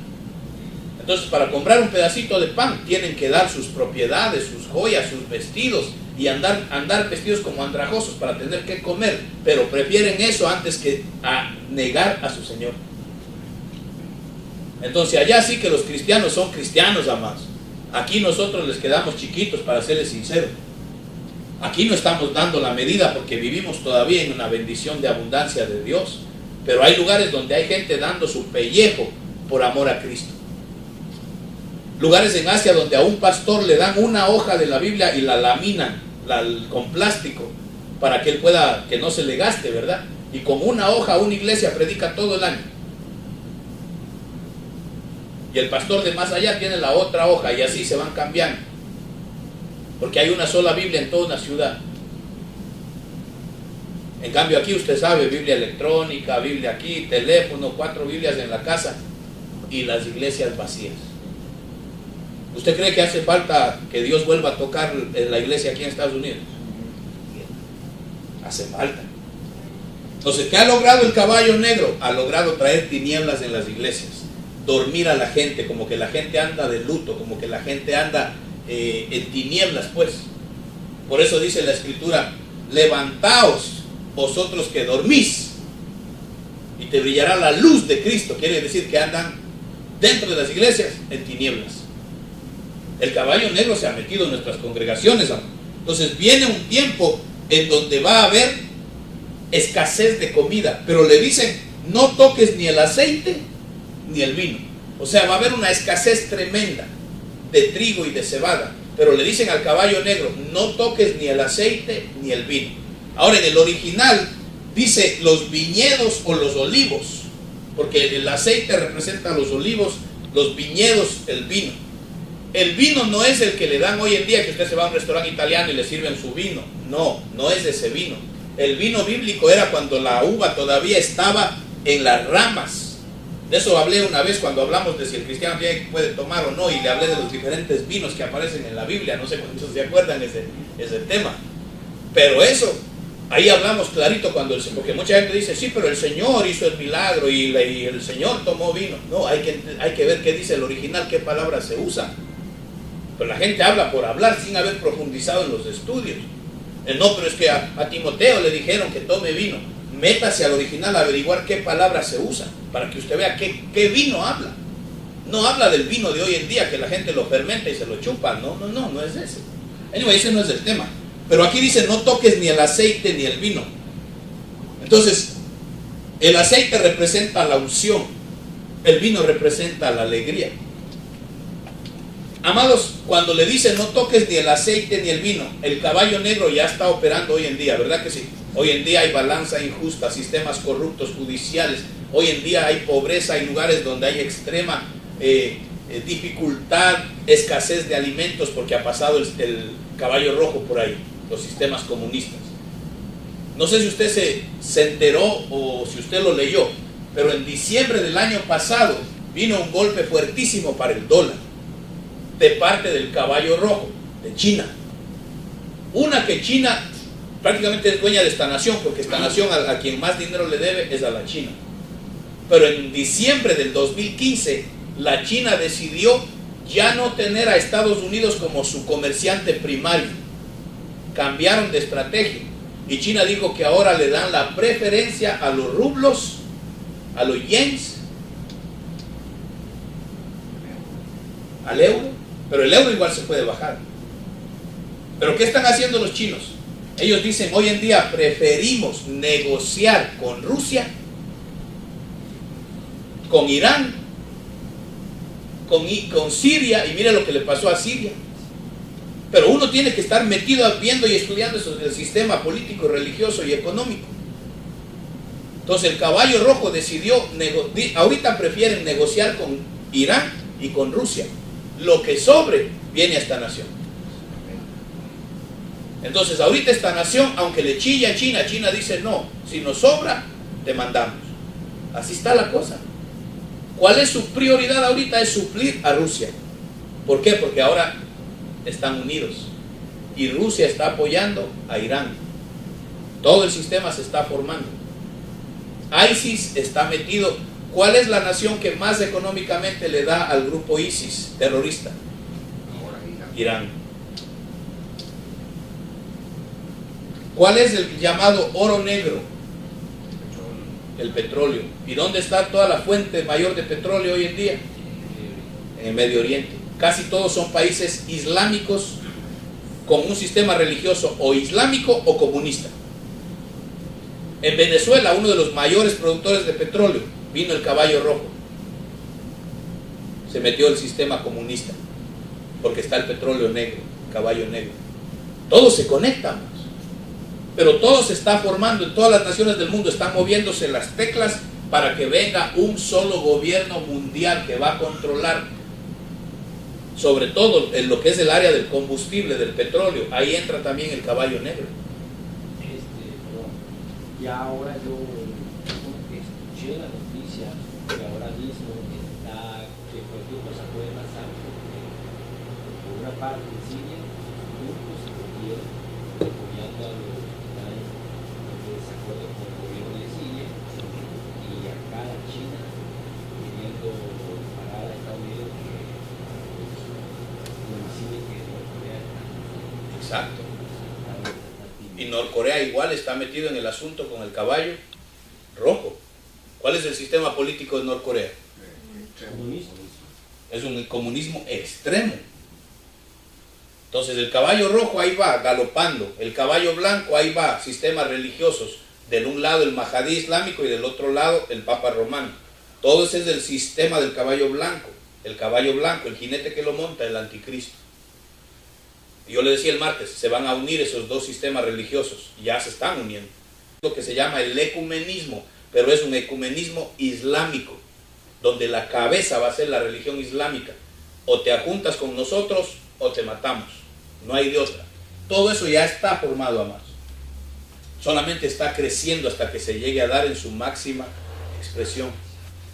Entonces, para comprar un pedacito de pan tienen que dar sus propiedades, sus joyas, sus vestidos y andar vestidos como andrajosos para tener que comer, pero prefieren eso antes que a negar a su Señor. Entonces allá sí que los cristianos son cristianos, amados. Aquí nosotros les quedamos chiquitos, para serles sinceros. Aquí no estamos dando la medida porque vivimos todavía en una bendición de abundancia de Dios, pero hay lugares donde hay gente dando su pellejo por amor a Cristo. Lugares en Asia donde a un pastor le dan una hoja de la Biblia y la laminan con plástico para que él pueda, que no se le gaste, ¿verdad? Y con una hoja una iglesia predica todo el año. Y el pastor de más allá tiene la otra hoja y así se van cambiando. Porque hay una sola Biblia en toda una ciudad. En cambio aquí usted sabe, Biblia electrónica, Biblia aquí, teléfono, 4 Biblias en la casa y las iglesias vacías. ¿Usted cree que hace falta que Dios vuelva a tocar la iglesia aquí en Estados Unidos? Hace falta. Entonces, ¿qué ha logrado el caballo negro? Ha logrado traer tinieblas en las iglesias, dormir a la gente, como que la gente anda de luto, como que la gente anda en tinieblas, pues. Por eso dice la Escritura: levantaos vosotros que dormís y te brillará la luz de Cristo. Quiere decir que andan dentro de las iglesias en tinieblas. El caballo negro se ha metido en nuestras congregaciones. Entonces viene un tiempo en donde va a haber escasez de comida, pero le dicen: no toques ni el aceite ni el vino. O sea, va a haber una escasez tremenda de trigo y de cebada, pero le dicen al caballo negro: no toques ni el aceite ni el vino. Ahora, en el original dice los viñedos o los olivos, porque el aceite representa los olivos, los viñedos el vino. El vino no es el que le dan hoy en día, que usted se va a un restaurante italiano y le sirven su vino. No, no es ese vino. El vino bíblico era cuando la uva todavía estaba en las ramas. De eso hablé una vez cuando hablamos de si el cristiano puede tomar o no, y le hablé de los diferentes vinos que aparecen en la Biblia. No sé cuántos se acuerdan ese tema. Pero eso, ahí hablamos clarito porque mucha gente dice: sí, pero el Señor hizo el milagro y el Señor tomó vino. No, hay que ver qué dice el original, qué palabras se usan. Pero la gente habla por hablar sin haber profundizado en los estudios. No, pero es que a Timoteo le dijeron que tome vino. Métase al original a averiguar qué palabras se usan, para que usted vea qué vino habla. No habla del vino de hoy en día, que la gente lo fermenta y se lo chupa. No es ese. Anyway, ese no es el tema. Pero aquí dice: no toques ni el aceite ni el vino. Entonces, el aceite representa la unción, el vino representa la alegría. Amados, cuando le dicen no toques ni el aceite ni el vino, el caballo negro ya está operando hoy en día, ¿verdad que sí? Hoy en día hay balanza injusta, sistemas corruptos judiciales. Hoy en día hay pobreza, hay lugares donde hay extrema dificultad, escasez de alimentos, porque ha pasado el caballo rojo por ahí, los sistemas comunistas. No sé si usted se enteró o si usted lo leyó, pero en diciembre del año pasado vino un golpe fuertísimo para el dólar, de parte del caballo rojo, de China. Una que China prácticamente es dueña de esta nación, porque esta nación a quien más dinero le debe es a la China. Pero en diciembre del 2015, la China decidió ya no tener a Estados Unidos como su comerciante primario. Cambiaron de estrategia. Y China dijo que ahora le dan la preferencia a los rublos, a los yens, al euro. Pero el euro igual se puede bajar. ¿Pero qué están haciendo los chinos? Ellos dicen: hoy en día preferimos negociar con Rusia, con Irán, con Siria, y mire lo que le pasó a Siria. Pero uno tiene que estar metido viendo y estudiando el sistema político, religioso y económico. Entonces el caballo rojo decidió, ahorita prefieren negociar con Irán y con Rusia. Lo que sobre viene a esta nación. Entonces ahorita esta nación, aunque le chilla a China, China dice: no, si nos sobra, te mandamos. Así está la cosa. ¿Cuál es su prioridad ahorita? Es suplir a Rusia. ¿Por qué? Porque ahora están unidos. y Rusia está apoyando a Irán. Todo el sistema se está formando. ISIS está metido. ¿Cuál es la nación que más económicamente le da al grupo ISIS terrorista? Irán. ¿Cuál es el llamado oro negro? El petróleo. ¿Y dónde está toda la fuente mayor de petróleo hoy en día? En el Medio Oriente. Casi todos son países islámicos con un sistema religioso o islámico o comunista. En Venezuela, uno de los mayores productores de petróleo, vino el caballo rojo. Se metió el sistema comunista porque está el petróleo negro, el caballo negro. Todo se conecta, pero todo se está formando. En todas las naciones del mundo están moviéndose las teclas para que venga un solo gobierno mundial que va a controlar sobre todo en lo que es el área del combustible, del petróleo. Ahí entra también el caballo negro. Ya ahora yo escuché la noticia que ahora mismo está, que cualquier cosa puede pasar, por una parte en Siria, grupos se reunieron apoyando a los que están en desacuerdo con el gobierno de Siria, y acá la China queriendo parar a Estados Unidos que lo decide que Norcorea está. Exacto. Y Norcorea igual está metido en el asunto con el caballo rojo. ¿Cuál es el sistema político de Norcorea? Es un comunismo extremo. Entonces el caballo rojo ahí va galopando, el caballo blanco ahí va, sistemas religiosos, del un lado el Mahdi islámico y del otro lado el Papa romano. Todo ese es el sistema del caballo blanco. El caballo blanco, el jinete que lo monta, el anticristo. Yo le decía el martes, se van a unir esos dos sistemas religiosos, ya se están uniendo. Lo que se llama el ecumenismo, pero es un ecumenismo islámico, donde la cabeza va a ser la religión islámica. O te ajuntas con nosotros o te matamos, no hay de otra. Todo eso ya está formado, amados. Solamente está creciendo hasta que se llegue a dar en su máxima expresión.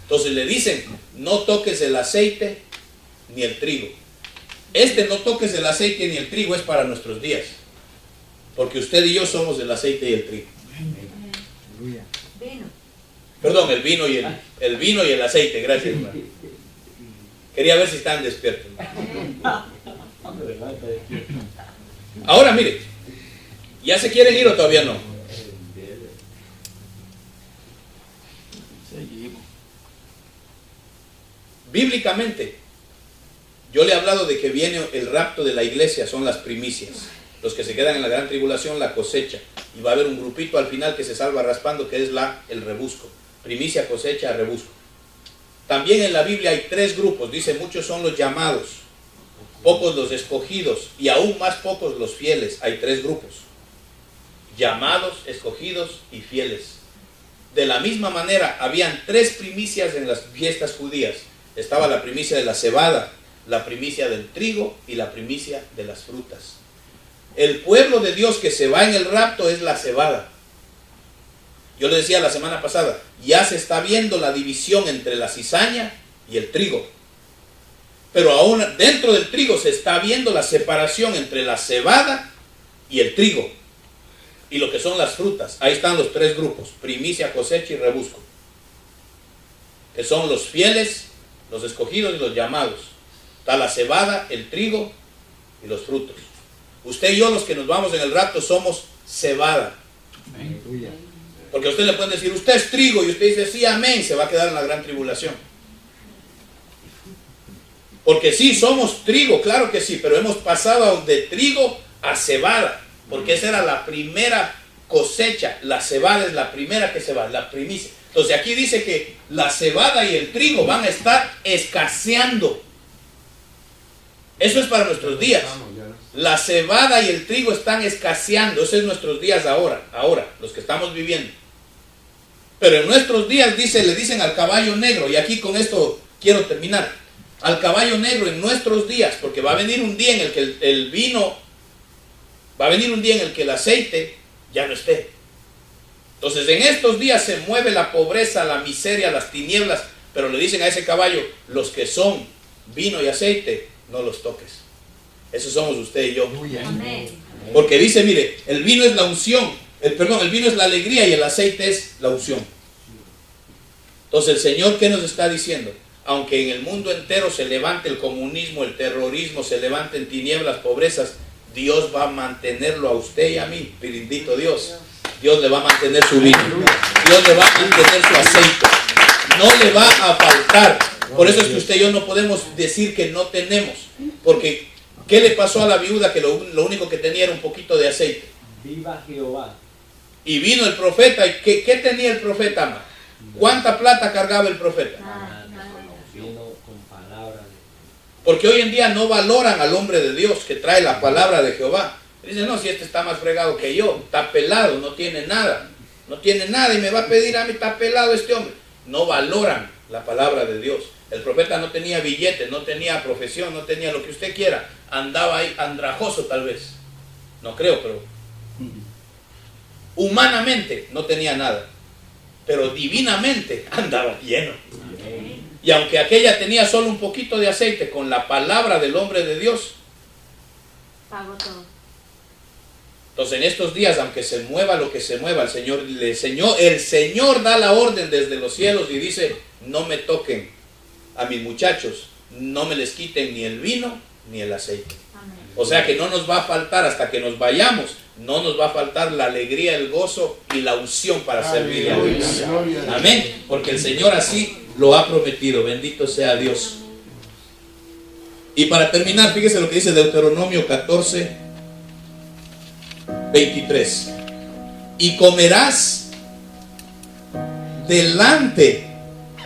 Entonces le dicen, no toques el aceite ni el trigo. No toques el aceite ni el trigo es para nuestros días, porque usted y yo somos el aceite y el trigo. Perdón, el vino y el aceite, gracias, hermano. Quería ver si están despiertos. Ahora mire, ¿ya se quieren ir o todavía no? Bíblicamente, yo le he hablado de que viene el rapto de la iglesia, son las primicias. Los que se quedan en la gran tribulación, la cosecha. Y va a haber un grupito al final que se salva raspando, que es el rebusco. Primicia, cosecha, rebusco. También en la Biblia hay 3 grupos. Dice, muchos son los llamados, pocos los escogidos y aún más pocos los fieles. Hay 3 grupos. Llamados, escogidos y fieles. De la misma manera, habían 3 primicias en las fiestas judías. Estaba la primicia de la cebada, la primicia del trigo y la primicia de las frutas. El pueblo de Dios que se va en el rapto es la cebada. Yo le decía la semana pasada, ya se está viendo la división entre la cizaña y el trigo. Pero aún dentro del trigo se está viendo la separación entre la cebada y el trigo. Y lo que son las frutas. Ahí están los 3 grupos, primicia, cosecha y rebusco. Que son los fieles, los escogidos y los llamados. Está la cebada, el trigo y los frutos. Usted y yo, los que nos vamos en el rapto, somos cebada. Porque a usted le pueden decir, usted es trigo, y usted dice, sí, amén, se va a quedar en la gran tribulación. Porque sí, somos trigo, claro que sí, pero hemos pasado de trigo a cebada, porque esa era la primera cosecha. La cebada es la primera que se va, la primicia. Entonces aquí dice que la cebada y el trigo van a estar escaseando. Eso es para nuestros días. La cebada y el trigo están escaseando. Esos son nuestros días ahora, los que estamos viviendo. Pero en nuestros días le dicen al caballo negro, y aquí con esto quiero terminar, al caballo negro en nuestros días, porque va a venir un día en el que el vino, va a venir un día en el que el aceite ya no esté. Entonces en estos días se mueve la pobreza, la miseria, las tinieblas, pero le dicen a ese caballo, los que son vino y aceite, no los toques. Esos somos usted y yo. Amén. Porque dice, mire, el vino es la unción, el vino es la alegría y el aceite es la unción. Entonces el Señor, ¿qué nos está diciendo? Aunque en el mundo entero se levante el comunismo, el terrorismo, se levanten tinieblas, pobrezas, Dios va a mantenerlo a usted y a mí, bendito Dios. Dios le va a mantener su vino, Dios le va a mantener su aceite, no le va a faltar. Por eso es que usted y yo no podemos decir que no tenemos, porque ¿qué le pasó a la viuda? Que lo único que tenía era un poquito de aceite. Viva Jehová. Y vino el profeta, ¿y qué tenía el profeta, ama? ¿Cuánta plata cargaba el profeta? Vino con palabras. Porque hoy en día no valoran al hombre de Dios que trae la palabra de Jehová. Dicen, no, si este está más fregado que yo, está pelado, no tiene nada y me va a pedir a mí, está pelado este hombre. No valoran la palabra de Dios. El profeta no tenía billete, no tenía profesión, no tenía lo que usted quiera. Andaba ahí andrajoso tal vez. No creo, pero humanamente no tenía nada. Pero divinamente andaba lleno. Y aunque aquella tenía solo un poquito de aceite, con la palabra del hombre de Dios, pagó todo. Entonces en estos días, aunque se mueva lo que se mueva, el Señor da la orden desde los cielos y dice, no me toquen a mis muchachos, no me les quiten ni el vino ni el aceite. Amén. O sea que no nos va a faltar hasta que nos vayamos, no nos va a faltar la alegría, el gozo y la unción para servirle a Dios. Amén, porque el Señor así lo ha prometido, bendito sea Dios. Y para terminar, fíjese lo que dice Deuteronomio 14, 23. Y comerás delante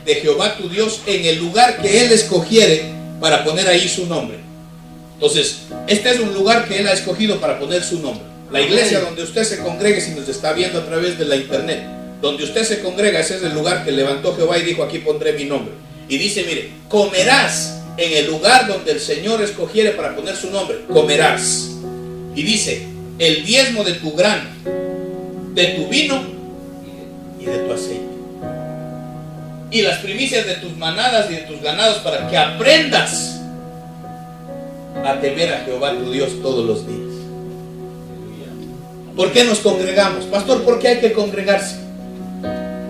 de Jehová tu Dios en el lugar que Él escogiere para poner ahí su nombre. Entonces, este es un lugar que Él ha escogido para poner su nombre. La iglesia donde usted se congregue, si nos está viendo a través de la internet, donde usted se congrega, ese es el lugar que levantó Jehová y dijo, aquí pondré mi nombre. Y dice, mire, comerás en el lugar donde el Señor escogiere para poner su nombre, comerás. Y dice, el diezmo de tu grano, de tu vino y de tu aceite, y las primicias de tus manadas y de tus ganados, para que aprendas a temer a Jehová tu Dios todos los días. ¿Por qué nos congregamos? Pastor, ¿por qué hay que congregarse?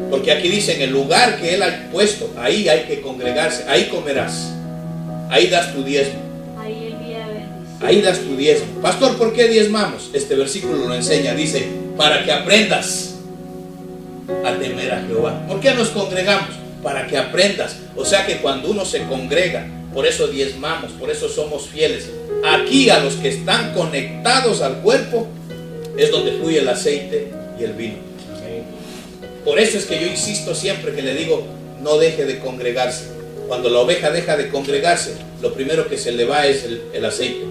Porque aquí dice, en el lugar que Él ha puesto, ahí hay que congregarse, ahí comerás, ahí das tu diezmo, Ahí envía bendición. ahí das tu diezmo. Pastor, ¿por qué diezmamos? Este versículo lo enseña, dice, para que aprendas a temer a Jehová. ¿Por qué nos congregamos? Para que aprendas. O sea que cuando uno se congrega, por eso diezmamos, por eso somos fieles. Aquí a los que están conectados al cuerpo es donde fluye el aceite y el vino. Por eso es que yo insisto siempre que le digo, no deje de congregarse. Cuando la oveja deja de congregarse, lo primero que se le va es el aceite,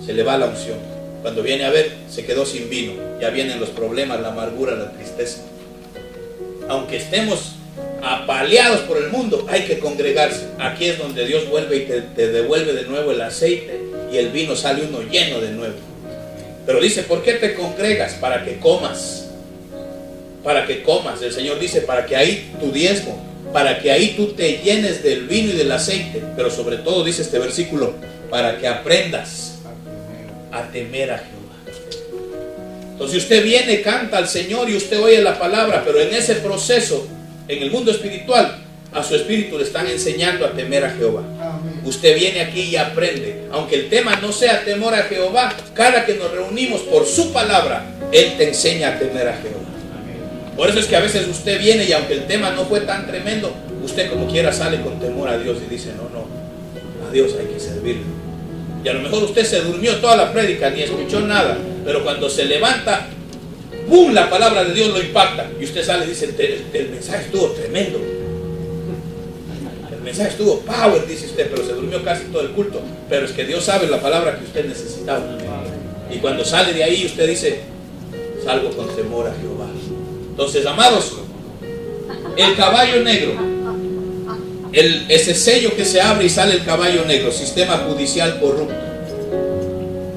se le va la unción. Cuando viene a ver, se quedó sin vino, ya vienen los problemas, la amargura, la tristeza. Aunque estemos apaleados por el mundo, hay que congregarse. Aquí es donde Dios vuelve y te devuelve de nuevo el aceite y el vino, sale uno lleno de nuevo. Pero dice, ¿por qué te congregas? Para que comas. Para que comas. El Señor dice, para que ahí tu diezmo, para que ahí tú te llenes del vino y del aceite. Pero sobre todo dice este versículo, para que aprendas a temer a Jehová. Entonces usted viene, canta al Señor y usted oye la palabra, pero en ese proceso, en el mundo espiritual, a su espíritu le están enseñando a temer a Jehová. Usted viene aquí y aprende. Aunque el tema no sea temor a Jehová, cada que nos reunimos por su palabra, Él te enseña a temer a Jehová. Por eso es que a veces usted viene y aunque el tema no fue tan tremendo, usted como quiera sale con temor a Dios y dice, no, a Dios hay que servirle. Y a lo mejor usted se durmió toda la prédica, ni escuchó nada, pero cuando se levanta, ¡pum!, la palabra de Dios lo impacta. Y usted sale y dice, el mensaje estuvo tremendo. El mensaje estuvo power, dice usted, pero se durmió casi todo el culto. Pero es que Dios sabe la palabra que usted necesitaba. Y cuando sale de ahí, usted dice, salgo con temor a Jehová. Entonces, amados, el caballo negro, ese sello que se abre y sale el caballo negro, sistema judicial corrupto.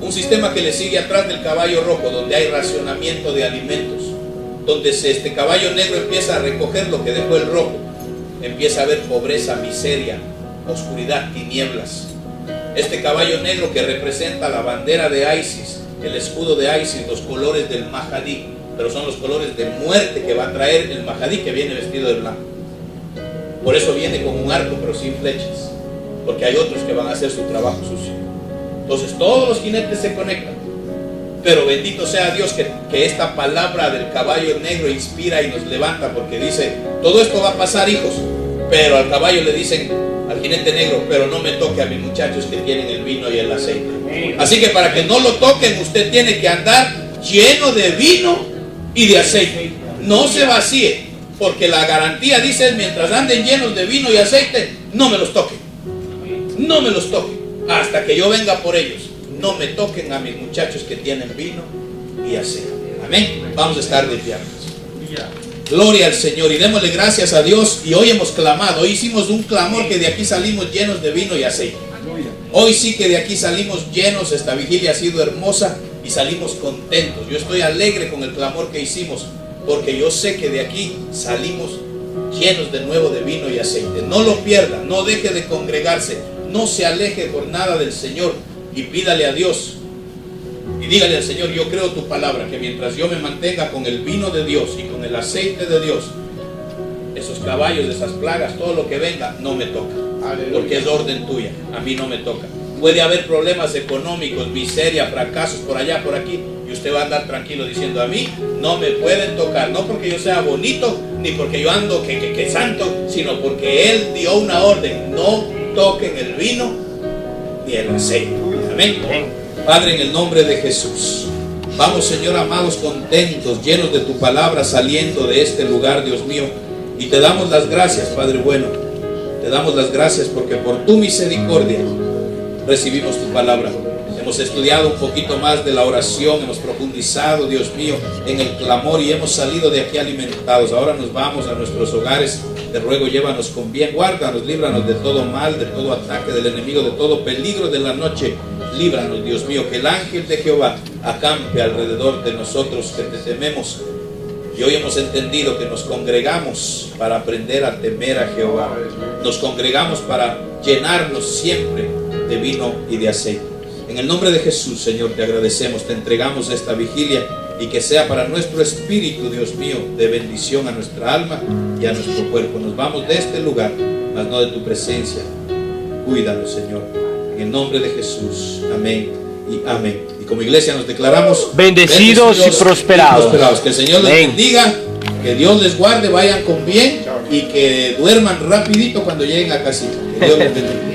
Un sistema que le sigue atrás del caballo rojo, donde hay racionamiento de alimentos, donde este caballo negro empieza a recoger lo que dejó el rojo. Empieza a haber pobreza, miseria, oscuridad, tinieblas. Este caballo negro que representa la bandera de ISIS, el escudo de ISIS, los colores del Mahdi, pero son los colores de muerte que va a traer el Mahdi, que viene vestido de blanco. Por eso viene con un arco pero sin flechas, porque hay otros que van a hacer su trabajo sucio. Entonces todos los jinetes se conectan, pero bendito sea Dios que esta palabra del caballo negro inspira y nos levanta, porque dice, todo esto va a pasar, hijos, pero al caballo le dicen, al jinete negro, pero no me toque a mis muchachos que tienen el vino y el aceite. Así que para que no lo toquen, usted tiene que andar lleno de vino y de aceite. No se vacíe, porque la garantía dice, mientras anden llenos de vino y aceite, no me los toquen. No me los toquen hasta que yo venga por ellos. No me toquen a mis muchachos que tienen vino y aceite. Amén. Vamos a estar de pie. Gloria al Señor, y démosle gracias a Dios. Y hoy hemos clamado, hoy hicimos un clamor que de aquí salimos llenos de vino y aceite. Hoy sí que de aquí salimos llenos. Esta vigilia ha sido hermosa y salimos contentos. Yo estoy alegre con el clamor que hicimos, porque yo sé que de aquí salimos llenos de nuevo de vino y aceite. No lo pierda, no deje de congregarse, no se aleje por nada del Señor, y pídale a Dios y dígale al Señor, yo creo tu palabra, que mientras yo me mantenga con el vino de Dios y con el aceite de Dios, esos caballos, esas plagas, todo lo que venga, no me toca. Porque es orden tuya, a mí no me toca. Puede haber problemas económicos, miseria, fracasos por allá, por aquí, y usted va a andar tranquilo diciendo, a mí no me pueden tocar, no porque yo sea bonito, ni porque yo ando que santo, sino porque Él dio una orden, no toquen el vino ni el aceite. Amén. Padre, en el nombre de Jesús, vamos, Señor, amados, contentos, llenos de tu palabra, saliendo de este lugar, Dios mío, y te damos las gracias, Padre bueno. Te damos las gracias porque por tu misericordia recibimos tu palabra. Hemos estudiado un poquito más de la oración, hemos profundizado, Dios mío, en el clamor, y hemos salido de aquí alimentados. Ahora nos vamos a nuestros hogares. Te ruego, llévanos con bien, guárdanos, líbranos de todo mal, de todo ataque del enemigo, de todo peligro de la noche. Líbranos, Dios mío, que el ángel de Jehová acampe alrededor de nosotros, que te tememos. Y hoy hemos entendido que nos congregamos para aprender a temer a Jehová. Nos congregamos para llenarnos siempre de vino y de aceite. En el nombre de Jesús, Señor, te agradecemos, te entregamos esta vigilia, y que sea para nuestro espíritu, Dios mío, de bendición a nuestra alma y a nuestro cuerpo. Nos vamos de este lugar, mas no de tu presencia. Cuídanos, Señor. En el nombre de Jesús. Amén y amén. Y como iglesia nos declaramos bendecidos y prosperados. Que el Señor les bendiga, que Dios les guarde, vayan con bien y que duerman rapidito cuando lleguen a casita. Que Dios les bendiga.